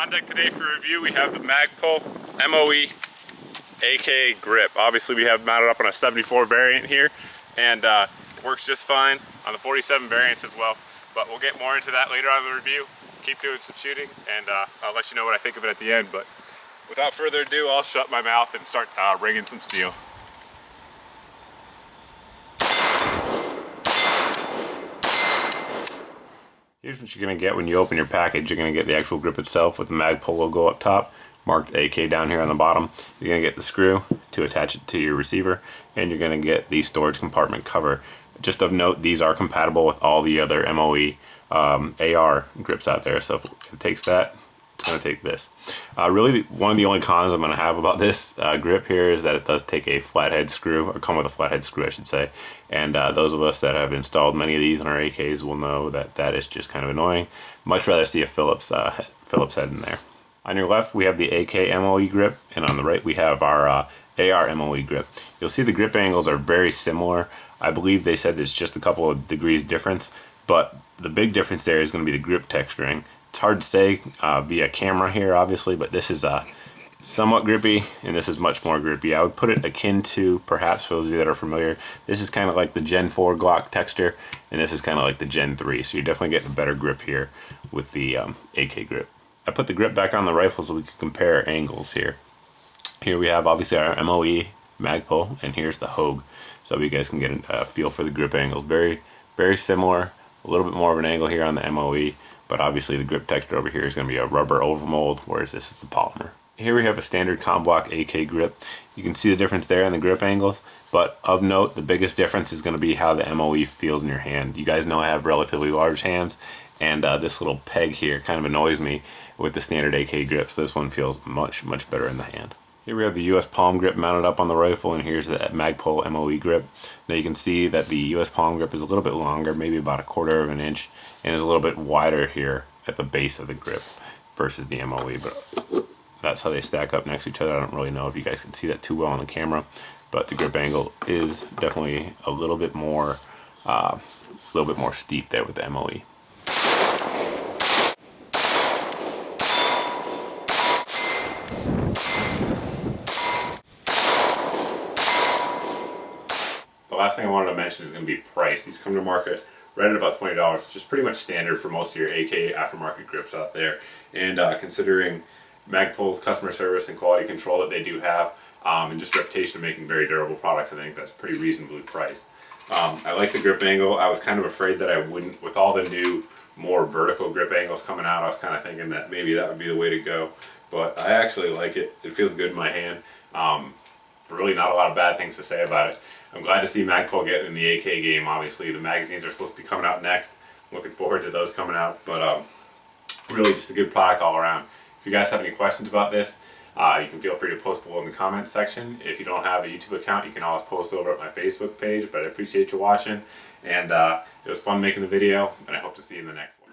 On deck today for review, we have the Magpul MOE AK grip. Obviously we have mounted up on a 74 variant here, and it works just fine on the 47 variants as well. But we'll get more into that later on in the review. Keep doing some shooting, and I'll let you know what I think of it at the end. But without further ado, I'll shut my mouth and start rigging some steel. Here's what you're going to get when you open your package. You're going to get the actual grip itself with the Magpul logo up top, marked AK down here on the bottom. You're going to get the screw to attach it to your receiver, and you're going to get the storage compartment cover. Just of note, these are compatible with all the other MOE AR grips out there, so if it takes that, it's going to take this. Really, one of the only cons I'm going to have about this grip here is that it does take a flathead screw, or come with a flathead screw I should say, and those of us that have installed many of these in our AKs will know that that is just kind of annoying. Much rather see a Phillips head in there. On your left we have the AK MOE grip, and on the right we have our AR MOE grip. You'll see the grip angles are very similar. I believe they said there's just a couple of degrees difference, but the big difference there is going to be the grip texturing. It's hard to say via camera here, obviously, but this is somewhat grippy, and this is much more grippy. I would put it akin to, perhaps for those of you that are familiar, this is kind of like the Gen 4 Glock texture, and this is kind of like the Gen 3, so you're definitely getting a better grip here with the AK grip. I put the grip back on the rifle so we can compare angles here. Here we have obviously our MOE Magpul, and here's the Hogue, so you guys can get a feel for the grip angles. Very, very similar. A little bit more of an angle here on the MOE, but obviously the grip texture over here is going to be a rubber overmold, whereas this is the polymer. Here we have a standard ComBlock AK grip. You can see the difference there in the grip angles, but of note, the biggest difference is going to be how the MOE feels in your hand. You guys know I have relatively large hands, and this little peg here kind of annoys me with the standard AK grip, so this one feels much, much better in the hand. Here we have the US palm grip mounted up on the rifle, and here's the Magpul MOE grip. Now you can see that the US palm grip is a little bit longer, maybe about 1/4 of an inch, and is a little bit wider here at the base of the grip versus the MOE, but that's how they stack up next to each other. I don't really know if you guys can see that too well on the camera, but the grip angle is definitely a little bit more steep there with the MOE. The last thing I wanted to mention is going to be price. These come to market right at about $20, which is pretty much standard for most of your AK aftermarket grips out there. And considering Magpul's customer service and quality control that they do have, and just reputation of making very durable products, I think that's pretty reasonably priced. I like the grip angle. I was kind of afraid that I wouldn't, with all the new, more vertical grip angles coming out, I was kind of thinking that maybe that would be the way to go. But I actually like it. It feels good in my hand. Really not a lot of bad things to say about it. I'm glad to see Magpul get in the AK game. Obviously the magazines are supposed to be coming out next. Looking forward to those coming out, but really just a good product all around. If you guys have any questions about this, you can feel free to post below in the comments section. If you don't have a YouTube account, you can always post over at my Facebook page, but I appreciate you watching, and it was fun making the video, and I hope to see you in the next one.